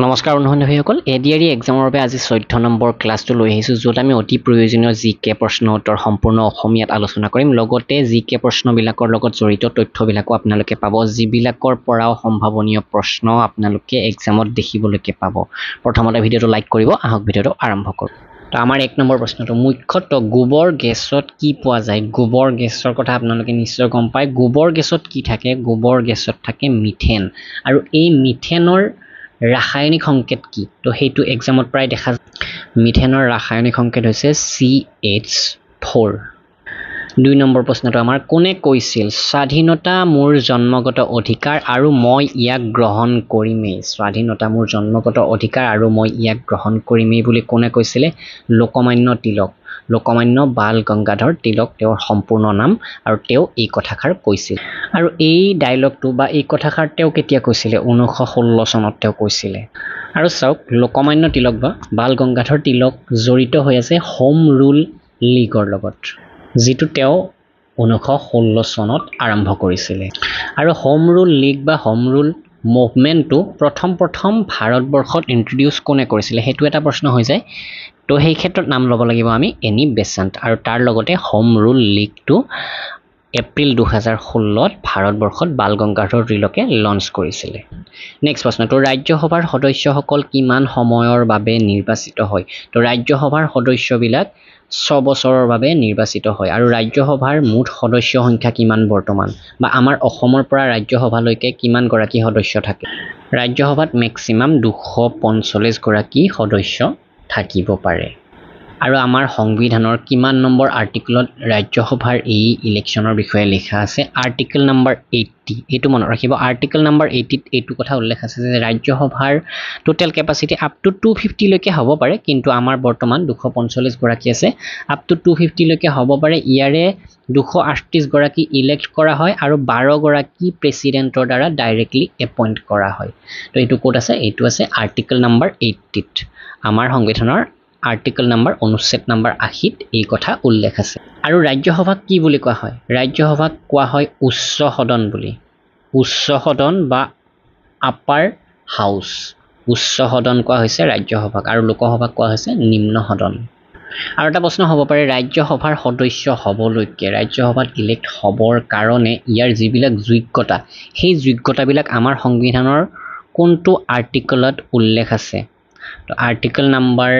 নমস্কাৰ বন্ধু-বান্ধৱীসকল এডিআৰই এক্সামৰ বাবে আজি 14 নম্বৰ ক্লাছটো লৈ আহিছোঁ য'ত আমি অতি প্ৰয়োজনীয় জিকে প্ৰশ্ন উত্তৰ সম্পূৰ্ণ অসমীয়াত আলোচনা কৰিম লগতে জিকে প্ৰশ্নবিলাকৰ লগত জড়িত তথ্যবিলাকো আপোনালোকে পাব যিবিলাকৰ পৰাও সম্ভাৱনীয় প্ৰশ্ন আপোনালোকে এক্সামত দেখিবলৈকে পাব প্ৰথমতে ভিডিঅ'টো লাইক কৰিব আহক ভিডিঅ'টো আৰম্ভ কৰোঁ তো আমাৰ 1 নম্বৰ প্ৰশ্নটো মুখ্যতঃ গোবৰ গেছত কি পোৱা যায় গোবৰ গেছৰ কথা আপোনালোকে নিশ্চয় গম পায় গোবৰ গেছত কি থাকে গোবৰ গেছত থাকে মিথেন আৰু এই মিথেনৰ ৰাসায়নিক সংকেত কি তো হেতু এক্সামত প্ৰায় দেখা মিথেনৰ ৰাসায়নিক সংকেত হৈছে CH4 2 নম্বৰ প্ৰশ্নটো আমাৰ কোনে কৈছিল স্বাধীনতা মোৰ জন্মগত অধিকাৰ আৰু মই ইয়াক গ্ৰহণ কৰিমেই স্বাধীনতা মোৰ জন্মগত অধিকাৰ আৰু মই ইয়াক গ্ৰহণ কৰিমেই বুলি কোনে কৈছিলে লোকমান্য তিলক লোকমান্য বাল গংগাধৰ তিলক তেওঁৰ সম্পূৰ্ণ নাম আৰু তেওঁ এই কথাষাৰ কৈছিল আৰু এই ডায়লগটো বা এই কথাষাৰ তেওঁ কেতিয়া কৈছিলে 1916 চনত তেওঁ কৈছিলে আৰু চাওক লোকমান্য তিলক বা বাল গংগাধৰ তিলক জড়িত হৈ আছে হোম ৰুল লীগৰ লগত যিটো তেওঁ 1916 চনত আৰম্ভ কৰিছিলে আৰু হোম ৰুল লীগ বা হোম ৰুল মুভমেন্টটো প্ৰথম ভাৰতবৰ্ষত ইন্ট্ৰোডিউস কোনে কৰিছিলে হেতু এটা প্ৰশ্ন হৈ যায় তো সেই ক্ষেত্ৰত নাম ল'ব লাগিব আমি এনি বেসেণ্ট আৰু তাৰ লগতে হোম ৰুল লীগটো এপ্ৰিল 2016ত ভাৰতবৰ্ষত বাল গংগাধৰ তিলকে লঞ্চ কৰিছিলে নেক্সট প্ৰশ্নটো ৰাজ্যসভাৰ সদস্যসকল কিমান সময়ৰ বাবে নিৰ্বাচিত হয় তো ৰাজ্যসভাৰ সদস্যবিলাক 6 বছৰৰ বাবে নিৰ্বাচিত হয় আৰু ৰাজ্যসভাৰ মুঠ সদস্য সংখ্যা কিমান বৰ্তমান বা আমাৰ অসমৰ পৰা ৰাজ্যসভালৈকে কিমান গৰাকী সদস্য থাকে ৰাজ্যসভাত মেক্সিমাম 245 গৰাকী সদস্য থাকিব পাৰে আৰু আমাৰ সংবিধানৰ কিমান নম্বৰ আৰ্টিকলত ৰাজ্যসভাৰ এই ইলেকশ্যনৰ বিষয়ে লিখা আছে আৰ্টিকল নম্বৰ 80 এটো মনত ৰাখিব আৰ্টিকল নম্বৰ 80 এটো কথা উল্লেখ আছে যে ৰাজ্যসভাৰ টোটাল ক্যাপাসিটি আপ টু 250 লৈকে হ'ব পাৰে কিন্তু আমাৰ বৰ্তমান 245 গৰাকী আছে আপ টু 250 লৈকে হ'ব পাৰে ইয়াৰে 238 গৰাকী ইলেক্ট কৰা হয় আৰু 12 গৰাকী প্ৰেসিডেন্টৰ দ্বাৰা ডাইৰেক্টলি এপইন্ট কৰা হয় তো এটো কোড আছে এটো আছে আৰ্টিকল নম্বৰ 80 ত আমাৰ সংবিধানৰ আৰ্টিকল নম্বৰ অনুচ্ছেদ নম্বৰ 80 এই কথা উল্লেখ আছে আৰু ৰাজ্যসভাক কি বুলি কোৱা হয় ৰাজ্যসভাক কোৱা হয় উচ্চ সদন বুলি উচ্চ সদন বা আপাৰ হাউস উচ্চ সদন কোৱা হৈছে ৰাজ্যসভাক আৰু লোকসভাক কোৱা হৈছে নিম্ন সদন আৰু এটা প্ৰশ্ন হ'ব পাৰে ৰাজ্যসভাৰ সদস্য হ'বলৈকে ৰাজ্যসভাত ইলেক্ট হ'বৰ কাৰণে ইয়াৰ যিবিলাক যোগ্যতা সেই যোগ্যতাবিলাক আমাৰ সংবিধানৰ কোনটো আৰ্টিকলত উল্লেখ আছে তো আৰ্টিকল নম্বৰ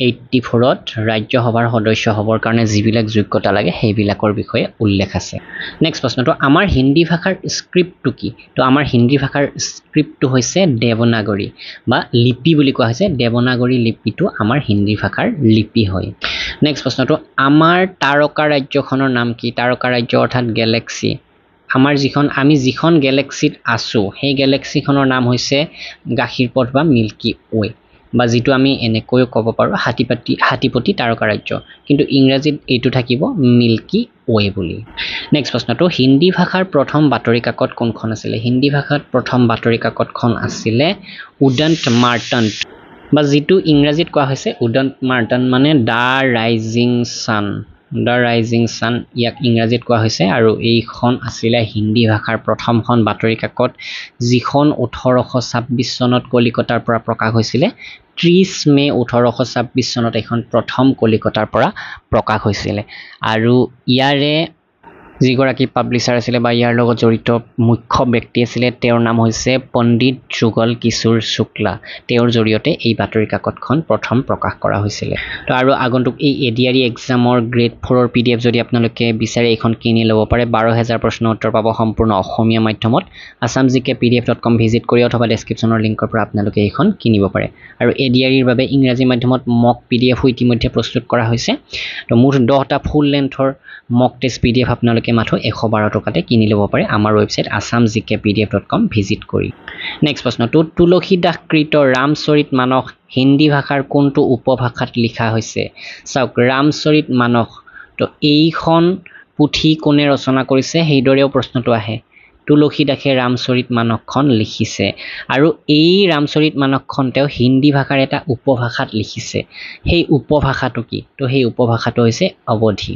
84ত ৰাজ্যসভাৰ সদস্য হ'বৰ কাৰণে যিবিলাক যোগ্যতা লাগে সেইবিলাকৰ বিষয়ে উল্লেখ আছে নেক্সট প্ৰশ্নটো আমাৰ হিন্দী ভাষাৰ স্ক্ৰিপ্টটো কি তো আমাৰ হিন্দী ভাষাৰ স্ক্ৰিপ্টটো হৈছে দেৱনাগৰী বা লিপি বুলি কোৱা হৈছে দেৱনাগৰী লিপিটো আমাৰ হিন্দী ভাষাৰ লিপি হয় নেক্সট প্ৰশ্নটো আমাৰ তাৰকা ৰাজ্যখনৰ নাম কি তাৰকা ৰাজ্য অৰ্থাৎ গ্যালাক্সি আমাৰ আমি যিখন গ্যালাক্সিত আছো সেই গ্যালাক্সিখনৰ নাম হৈছে গাখীৰপথ বা মিল্কি ৱে বা যেটো আমি এনেকৈ ক'ব পাৰো হাতীপতি তাৰকা ৰাজ্য কিন্তু ইংৰাজীত এইটো থাকিব মিল্কি ৱে বুলি নেক্সট প্ৰশ্নটো হিন্দী ভাষাৰ প্ৰথম বাতৰি কাকত কোনখন আছিল হিন্দী ভাষাত প্ৰথম বাতৰি কাকতখন আছিল উদন্ত মাৰ্টন বা যেটো ইংৰাজীত কোৱা হৈছে উদন্ত মাৰ্টন মানে দা ৰাইজিং সান ইয়াক ইংৰাজীত কোৱা হৈছে আৰু এইখন আছিল হিন্দী ভাষাৰ প্ৰথমখন বাতৰি কাকত যিখন 1826 চনত কলিকতাৰ পৰা প্ৰকাশ হৈছিল 30 মে 1826 চনত এখন প্ৰথম কলিকতাৰ পৰা প্ৰকাশ হৈছিল আৰু ইয়াৰে যিগৰাকী পাব্লিশ্বাৰ আছিল বা ইয়াৰ লগত জড়িত মুখ্য ব্যক্তি আছিল তেওঁৰ নাম হৈছে পণ্ডিত যুগল কিশোৰ শুক্লা তেওঁৰ জৰিয়তে এই বাতৰি কাকতখন প্ৰথম প্ৰকাশ কৰা হৈছিল তো আৰু আগন্তুক এই এডিআৰই এক্সামৰ গ্ৰেড 4 ৰ পিডিএফ যদি আপোনালোকে বিচাৰে এখন কিনি ল'ব পাৰে 12000 প্ৰশ্ন উত্তৰ পাব সম্পূৰ্ণ অসমীয়া মাধ্যমত assamgkpdf.com ভিজিট কৰি অথবা ডেসক্ৰিপচনৰ লিংকৰ পৰা আপোনালোকে এখন কিনিব পাৰে আৰু এডিআৰইৰ বাবে ইংৰাজী মাধ্যমত মক পিডিএফ ইতিমধ্যে প্ৰস্তুত কৰা হৈছে তো মুঠ 10টা ফুল লেন্থৰ মক টেষ্ট পিডিএফ আপোনালোকে মাথো 112 টকাতে কিনি ল'ব পাৰে আমাৰ ওয়েবসাইট assamgkpdf.com ভিজিট কৰি নেক্সট প্ৰশ্নটো তুলসী দাস কৃত ৰামচৰিত মানস হিন্দী ভাষাৰ কোনটো উপভাষাত লিখা হৈছে চাওক ৰামচৰিত মানস তো এইখন পুথি কোনে ৰচনা কৰিছে সেইদৰেও প্ৰশ্নটো আহে তুলসী দাসে ৰামচৰিত মানসখন লিখিছে আৰু এই ৰামচৰিত মানসখন তেওঁ হিন্দী ভাষাৰ এটা উপভাষাত লিখিছে সেই উপভাষাটো কি তো সেই উপভাষাটো হৈছে অৱধী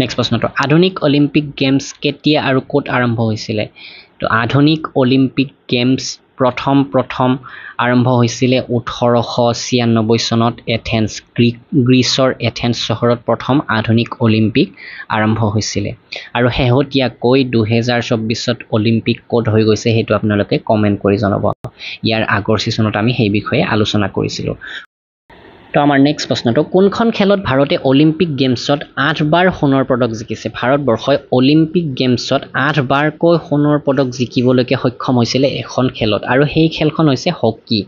নেক্সট প্ৰশ্নটো আধুনিক অলিম্পিক গেমছ কেতিয়া আৰু ক'ত আৰম্ভ হৈছিল তো আধুনিক অলিম্পিক গেমছ প্ৰথম আৰম্ভ হৈছিলে 1896 চনত এথেন্স গ্ৰীচৰ এথেন্স চহৰত প্ৰথম আধুনিক অলিম্পিক আৰম্ভ হৈছিলে আৰু শেহতীয়াকৈ 2024ত অলিম্পিক ক'ত হৈ গৈছে সেইটো আপোনালোকে কমেন্ট কৰি জনাব ইয়াৰ আগৰ সিজনত আমি সেই বিষয়ে আলোচনা কৰিছিলো তো আমাৰ নেক্সট প্ৰশ্নটো কোনখন খেলত ভাৰতে অলিম্পিক গেমছত 8 বাৰ সোণৰ পদক জিকিছে ভাৰতবৰ্ষই অলিম্পিক গেমছত 8 বাৰকৈ সোণৰ পদক জিকিবলৈকে সক্ষম হৈছিলে এখন খেলত আৰু সেই খেলখন হৈছে হকি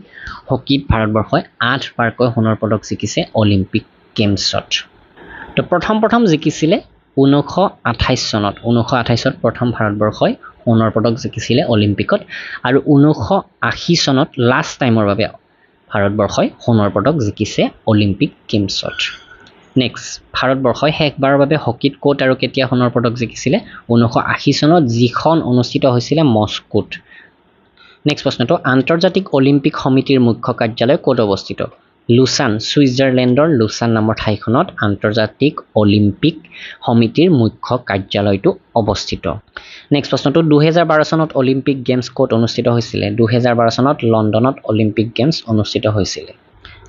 হকিত ভাৰতবৰ্ষই 8 বাৰকৈ সোণৰ পদক জিকিছে অলিম্পিক গেমছত তো প্ৰথম জিকিছিলে 1928 চনত 1928ত প্ৰথম ভাৰতবৰ্ষই সোণৰ পদক জিকিছিলে অলিম্পিকত আৰু 1980 চনত লাষ্ট টাইমৰ বাবে ভাৰতবৰ্ষই সোণৰ পদক জিকিছে অলিম্পিক গেমছত নেক্সট ভাৰতবৰ্ষই শেষবাৰৰ বাবে হকিত ক'ত আৰু কেতিয়া সোণৰ পদক জিকিছিলে 1980 চনত যিখন অনুষ্ঠিত হৈছিলে মস্কোত নেক্সট প্ৰশ্নটো আন্তৰ্জাতিক অলিম্পিক সমিতিৰ মুখ্য কাৰ্যালয় ক'ত অৱস্থিত লুসান সুইজাৰলেণ্ডৰ লুসান নামৰ ঠাইখনত আন্তৰ্জাতিক অলিম্পিক সমিতিৰ মুখ্য কাৰ্যালয়টো অৱস্থিত নেক্সট প্ৰশ্নটো 2012 চনত অলিম্পিক গেমছ ক'ত অনুষ্ঠিত হৈছিলে 2012 চনত লণ্ডনত অলিম্পিক গেমছ অনুষ্ঠিত হৈছিলে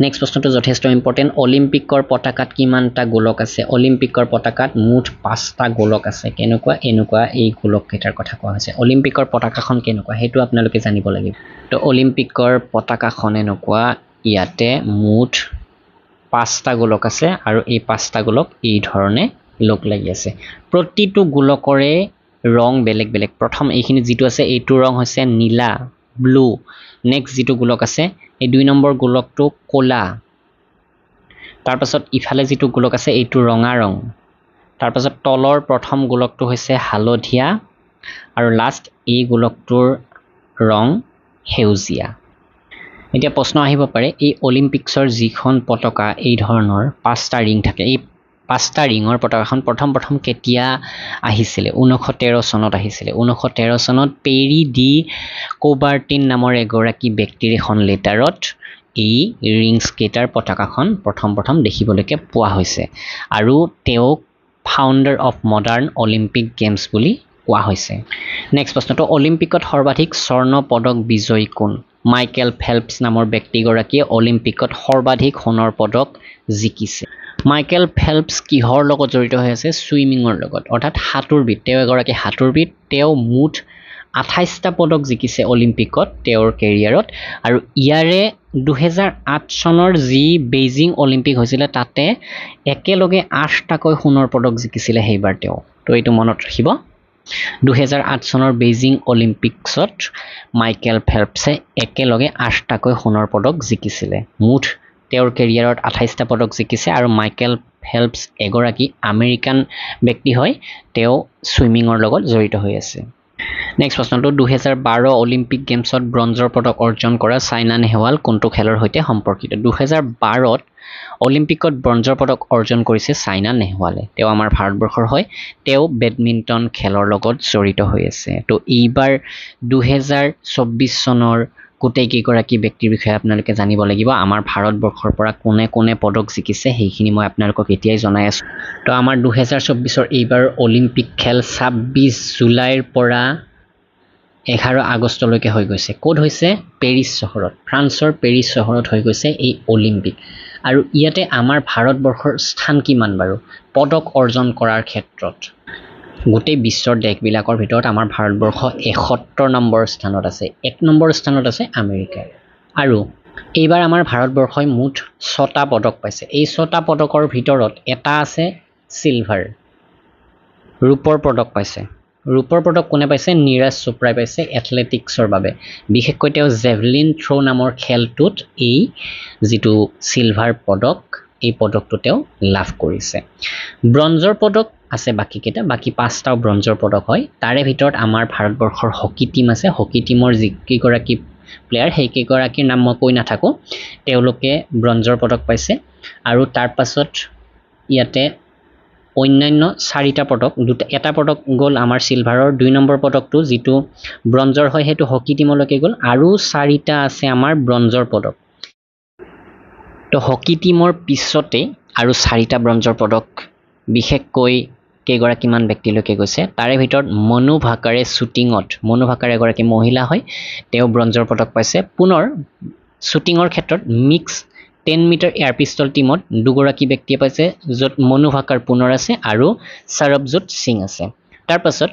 নেক্সট প্ৰশ্নটো যথেষ্ট ইম্পৰ্টেন্ট অলিম্পিকৰ পতাকাত কিমানটা গোলক আছে অলিম্পিকৰ পতাকাত মুঠ 5টা গোলক আছে কেনেকুৱা এনেকুৱা এই গোলক কেইটাৰ কথা কোৱা হৈছে অলিম্পিকৰ পতাকাখন কেনেকুৱা হেতু আপোনালোকে জানিব লাগিব তো অলিম্পিকৰ পতাকাখন এনেকুৱা ইয়াতে মুঠ 5টা গোলক আছে আৰু এই 5টা গোলক এই ধৰণে লগ লাগি আছে প্ৰতিটো গোলকৰে ৰং বেলেগ বেলেগ প্ৰথম এইখিনি যেটো আছে এইটো ৰং হৈছে নীলা ব্লু নেক্সট যেটো গোলক আছে এই 2 নম্বৰ গোলকটো কোলা তাৰ পাছত ইফালে যেটো গোলক আছে এইটো ৰঙা ৰং তাৰ পাছত তলৰ প্ৰথম গোলকটো হৈছে হালধীয়া আৰু লাষ্ট এই গোলকটোৰ ৰং হেউজিয়া এতিয়া প্ৰশ্ন আহিব পাৰে এই অলিম্পিক্সৰ যিখন পতাকা এই ধৰণৰ 5টা ৰিং থাকে এই 5টা ৰিঙৰ পতাকাখন প্ৰথম কেতিয়া আহিছিলে 1913 চনত আহিছিলে 1913 চনত পেৰি ডি কোবাৰ্টিন নামৰ এগৰাকী ব্যক্তিৰ এখন লেটাৰত এই ৰিংছ কেটাৰ পতাকাখন প্ৰথম দেখিবলৈকে পোৱা হৈছে আৰু তেওঁক founder of modern Olympic games বুলি কোৱা হৈছে নেক্সট প্ৰশ্নটো অলিম্পিকত সৰ্বাধিক স্বৰ্ণ পদক বিজয়ী কোন মাইকেল ফেল্পছ নামৰ ব্যক্তিগৰাকীয়ে অলিম্পিকত সৰ্বাধিক সোণৰ পদক জিকিছে মাইকেল ফেল্পছ কিহৰ লগত জড়িত হৈ আছে সুইমিঙৰ লগত অৰ্থাৎ সাঁতোৰবিদ তেওঁ এগৰাকী সাঁতোৰবিদ তেওঁ মুঠ 28টা পদক জিকিছে অলিম্পিকত তেওঁৰ কেৰিয়াৰত আৰু ইয়াৰে 2008 চনৰ যি বেইজিং অলিম্পিক হৈছিলে তাতে একেলগে 8টাকৈ সোণৰ পদক জিকিছিলে সেইবাৰ তেওঁ তো এইটো মনত ৰাখিব 2008 চনৰ বেইজিং অলিম্পিকছত মাইকেল ফেল্পছে একেলগে 8টাকৈ সোণৰ পদক জিকিছিলে মুঠ তেওঁৰ কেৰিয়াৰত 28টা পদক জিকিছে আৰু মাইকেল ফেল্পছ এগৰাকী আমেৰিকান ব্যক্তি হয় তেওঁ সুইমিঙৰ লগত জড়িত হৈ আছে নেক্সট প্ৰশ্নটো 2012 অলিম্পিক গেমছত ব্ৰঞ্জৰ পদক অৰ্জন কৰা সাইনা নেহৱাল কোনটো খেলৰ সৈতে সম্পৰ্কিত 2012ত অলিম্পিকত ব্ৰঞ্জৰ পদক অৰ্জন কৰিছে সাইনা নেহৱালে তেওঁ আমাৰ ভাৰতবৰ্ষৰ হয় তেওঁ বেডমিণ্টন খেলৰ লগত জড়িত হৈ আছে তো এইবাৰ 2024 চনৰ কোটেই কেইগৰাকী ব্যক্তিৰ বিষয়ে আপোনালোকে জানিব লাগিব আমাৰ ভাৰতবৰ্ষৰ পৰা কোনে পদক জিকিছে সেইখিনি মই আপোনালোকক এতিয়াই জনাই আছো তো আমাৰ 2024ৰ এইবাৰ অলিম্পিক খেল 26 জুলাইৰ পৰা 11 আগষ্টলৈকে হৈ গৈছে ক'ত হৈছে পেৰিছ চহৰত ফ্ৰান্সৰ পেৰিছ চহৰত হৈ গৈছে এই অলিম্পিক আৰু ইয়াতে আমাৰ ভাৰতবৰ্ষৰ স্থান কিমান বাৰু পদক অৰ্জন কৰাৰ ক্ষেত্ৰত গোটেই বিশ্বৰ দেশবিলাকৰ ভিতৰত আমাৰ ভাৰতবৰ্ষ 71 নম্বৰ স্থানত আছে 1 নম্বৰ স্থানত আছে আমেৰিকা আৰু এইবাৰ আমাৰ ভাৰতবৰ্ষই মুঠ 6টা পদক পাইছে এই 6টা পদকৰ ভিতৰত এটা আছে সিলভাৰ ৰূপৰ পদক পাইছে ৰূপৰ পদক কোনে পাইছে নীৰজ চোপ্ৰাই পাইছে এথলেটিক্সৰ বাবে বিশেষকৈ তেওঁ জেভলিন থ্ৰো নামৰ খেলটোত এই যেটো সিলভাৰ পদক এই পদকটো তেওঁ লাভ কৰিছে ব্ৰঞ্জৰ পদক আছে বাকি 5টাও ব্ৰঞ্জৰ পদক হয় তাৰে ভিতৰত আমাৰ ভাৰতবৰ্ষৰ হকি টিম আছে হকি টিমৰ যিকেইগৰাকী প্লেয়াৰ সেই কেইগৰাকীৰ নাম মই কৈ নাথাকো তেওঁলোকে ব্ৰঞ্জৰ পদক পাইছে আৰু তাৰ পাছত ইয়াতে অন্যান্য 4টা পদক এটা পদক গ'ল আমাৰ সিলভাৰৰ 2 নম্বৰ পদকটো যেটো ব্ৰঞ্জৰ হয় হেতু হকি টিমলৈকে গ'ল আৰু 4টা আছে আমাৰ ব্ৰঞ্জৰ পদক তো হকি টিমৰ পিছতে আৰু 4টা ব্ৰঞ্জৰ পদক বিশেষকৈ কেইগৰাকীমান ব্যক্তিলৈকে গৈছে তাৰে ভিতৰত মনু ভাকাৰে শ্বুটিঙত মনু ভাকাৰ এগৰাকী মহিলা হয় তেওঁ ব্ৰঞ্জৰ পদক পাইছে পুনৰ শ্বুটিঙৰ ক্ষেত্ৰত মিক্স 10 মিটাৰ এয়াৰ পিষ্টল টিমত দুগৰাকী ব্যক্তিয়ে পাইছে য'ত মনু ভাকাৰ পুনৰ আছে আৰু সৰবজোত সিং আছে তাৰ পাছত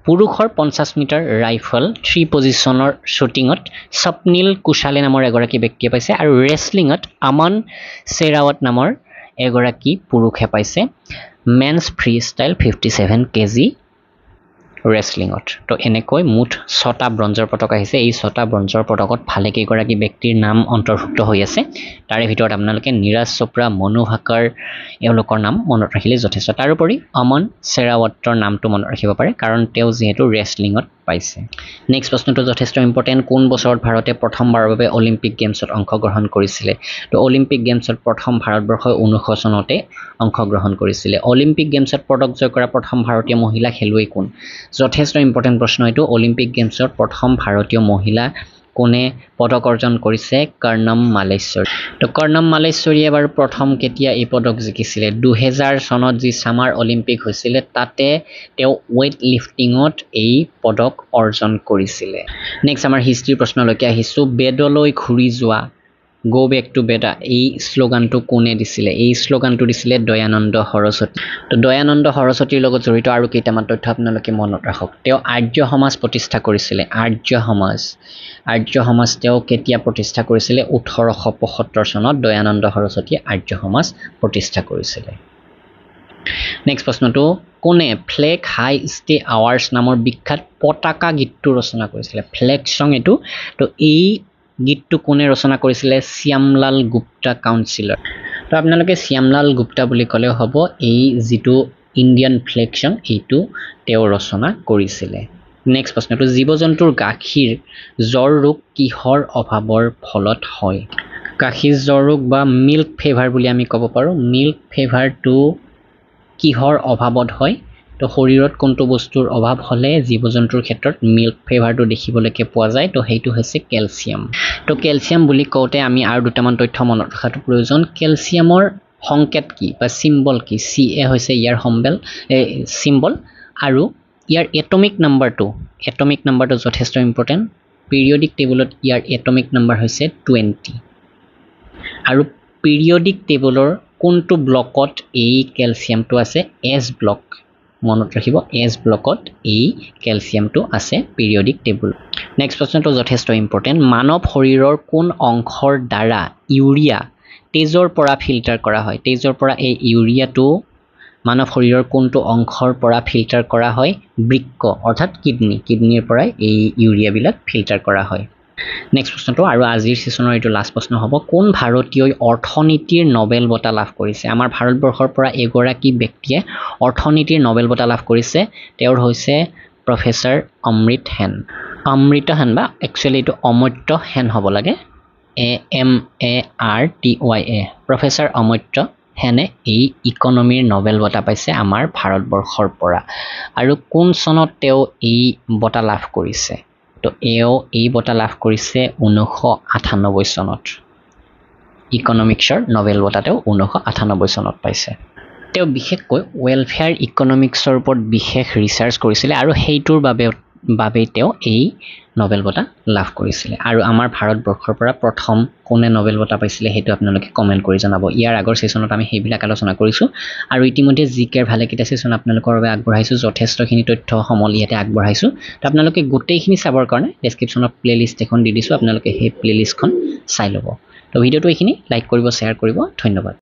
পুৰুষৰ 50 মিটাৰ ৰাইফল 3 পজিশনৰ শ্বুটিঙত স্বপ্নীল কুশালে নামৰ এগৰাকী ব্যক্তিয়ে পাইছে আৰু ৰেসলিঙত আমান সেৰাৱত নামৰ এগৰাকী পুৰুষে পাইছে মেন্স ফ্ৰী ষ্টাইল 57 কেজি ৰেসলিঙত তো এনেকৈ মুঠ 6টা ব্ৰঞ্জৰ পদক আহিছে এই 6টা ব্ৰঞ্জৰ পদকত ভালে কেইগৰাকী ব্যক্তিৰ নাম অন্তৰ্ভুক্ত হৈ আছে তাৰে ভিতৰত আপোনালোকে নীৰাজ চোপ্ৰা মনু ভাকাৰ এওঁলোকৰ নাম মনত ৰাখিলে যথেষ্ট তাৰোপৰি অমন সেৰাৱতৰ নামটো মনত ৰাখিব পাৰে কাৰণ তেওঁ যেহেতু ৰেসলিঙত পাইছে নেক্সট প্ৰশ্নটো যথেষ্ট ইম্পৰ্টেন্ট কোন বছৰত ভাৰতে প্ৰথমবাৰৰ বাবে অলিম্পিক গেমছত অংশগ্ৰহণ কৰিছিলে তো অলিম্পিক গেমছত প্ৰথম ভাৰতবৰ্ষই 1900 চনতে অংশগ্ৰহণ কৰিছিলে অলিম্পিক গেমছত পদক জয় কৰা প্ৰথম ভাৰতীয় মহিলা খেলুৱৈ কোন যথেষ্ট ইম্পৰ্টেন্ট প্ৰশ্ন এটো অলিম্পিক গেমছত প্ৰথম ভাৰতীয় মহিলা কোনে পদক অৰ্জন কৰিছে কৰ্ণম মালেশ্বৰী তো কৰ্ণম মালেশ্বৰী এবাৰ প্ৰথম কেতিয়া এই পদক জিকিছিলে 2000 চনত যি সামাৰ অলিম্পিক হৈছিল তাতে তেওঁ ওয়েট লিফটিংত এই পদক অৰ্জন কৰিছিলে নেক্সট আমাৰ হিষ্ট্ৰী প্ৰশ্নলৈকে আহিছো বেদলৈ ঘূৰি যোৱা গো বেক টু বেদা এই স্লোগানটো কোনে দিছিলে এই স্লোগানটো দিছিলে দয়ানন্দ সৰস্বতী তো দয়ানন্দ সৰস্বতীৰ লগত জড়িত আৰু কেইটামান তথ্য আপোনালোকে মনত ৰাখক তেওঁ আৰ্য সমাজ প্ৰতিষ্ঠা কৰিছিলে আৰ্য সমাজ তেওঁ কেতিয়া প্ৰতিষ্ঠা কৰিছিলে 1875 চনত দয়ানন্দ সৰস্বতীয়ে আৰ্য সমাজ প্ৰতিষ্ঠা কৰিছিলে নেক্সট প্ৰশ্নটো কোনে ফ্লেগ হাই ষ্টে আৱাৰ্ছ নামৰ বিখ্যাত পতাকা গীতটো ৰচনা কৰিছিলে ফ্লেগ সং এটো তো এই গীতটো কোনে ৰচনা কৰিছিলে শ্যামলাল গুপ্তা কাউন্সিলৰ তো আপোনালোকে শ্যামলাল গুপ্তা বুলি ক'লেও হ'ব এই যিটো ইণ্ডিয়ান ফ্লেগ সং এইটো তেওঁ ৰচনা কৰিছিলে নেক্সট প্ৰশ্নটো জীৱ-জন্তুৰ গাখীৰ জ্বৰ ৰোগ কিহৰ অভাৱৰ ফলত হয় গাখীৰ জ্বৰ ৰোগ বা মিল্ক ফেভাৰ বুলি আমি ক'ব পাৰো মিল্ক ফেভাৰটো কিহৰ অভাৱত হয় তো শৰীৰত কোনটো বস্তুৰ অভাৱ হলে জীৱ-জন্তুৰ ক্ষেত্ৰত মিল্ক ফেভাৰটো দেখিবলৈকে পোৱা যায় তো সেইটো হৈছে ক্যালসিয়াম তো ক্যালসিয়াম বুলি কওঁতে আমি আৰু দুটামান তথ্য মনত ৰখাটো প্ৰয়োজন ক্যালসিয়ামৰ সংকেত কি বা সিম্বল কি CA হৈছে ইয়াৰ সিম্বল আৰু ইয়াৰ এটমিক নাম্বাৰটো যথেষ্ট ইম্পৰ্টেন্ট পিৰিয়ডিক টেবুলত ইয়াৰ এটমিক নাম্বাৰ হৈছে 20 আৰু পিৰিয়ডিক টেবুলৰ কোনটো ব্লকত এই ক্যালসিয়ামটো আছে S ব্লক মনত ৰাখিব S ব্লকত এই ক্যালসিয়ামটো আছে পিৰিয়ডিক টেবুল নেক্সট প্ৰশ্নটো যথেষ্ট ইম্পৰ্টেন্ট মানৱ শৰীৰৰ কোন অংশৰ দ্বাৰা ইউৰিয়া তেজৰ পৰা ফিল্টাৰ কৰা হয় তেজৰ পৰা এই ইউৰিয়াটো মানৱ শৰীৰৰ কোনটো অংশৰ পৰা ফিল্টাৰ কৰা হয় বৃক্ক অৰ্থাৎ কিডনিৰ পৰা এই ইউৰিয়া বিলাক ফিল্টাৰ কৰা হয় নেক্সট প্ৰশ্নটো আৰু আজিৰ সেশনৰ এইটো লাষ্ট প্ৰশ্ন হ'ব কোন ভাৰতীয়ই অৰ্থনীতিৰ নোবেল বঁটা লাভ কৰিছে আমাৰ ভাৰতবৰ্ষৰ পৰা এগৰাকী ব্যক্তিয়ে অৰ্থনীতিৰ নোবেল বঁটা লাভ কৰিছে তেওঁৰ হৈছে প্ৰফেসৰ অমৃত হেন বা একচুয়ালি এইটো অমৰ্ত্য হেন হ'ব লাগে AMARTYA প্ৰফেসৰ অমৰ্ত্য হেনে এই ইকনমিৰ নোবেল বঁটা পাইছে আমাৰ ভাৰতবৰ্ষৰ পৰা আৰু কোন চনত তেওঁ এই বঁটা লাভ কৰিছে তো এই বঁটা লাভ কৰিছে 1998 চনত ইকনমিক্সৰ নোবেল বঁটা তেওঁ 1998 চনত পাইছে তেওঁ বিশেষকৈ ওয়েলফেয়াৰ ইকনমিক্সৰ ওপৰত বিশেষ ৰিসাৰ্চ কৰিছিলে আৰু সেইটোৰ বাবে তেওঁ এই নোবেল বঁটা লাভ কৰিছিলে আৰু আমাৰ ভাৰতবৰ্ষৰ পৰা প্ৰথম কোনে নোবেল বঁটা পাইছিলে হেতু আপোনালোকে কমেন্ট কৰি জনাব ইয়াৰ আগৰ সেশনত আমি সেইবিলাক আলোচনা কৰিছো আৰু ইতিমধ্যে জিকেৰ ভালে কিটা সেশন আপোনালোকৰ বাবে আগবঢ়াইছো যথেষ্টখিনি তথ্য সমল ইয়াতে আগবঢ়াইছো তো আপোনালোকে গোটেইখিনি চাবৰ কাৰণে ডেসক্ৰিপচনত প্লেলিষ্ট এখন দি দিছো আপোনালোকে সেই প্লেলিষ্টখন চাই ল'ব তো ভিডিওটো এইখিনি লাইক কৰিব শেয়াৰ কৰিব ধন্যবাদ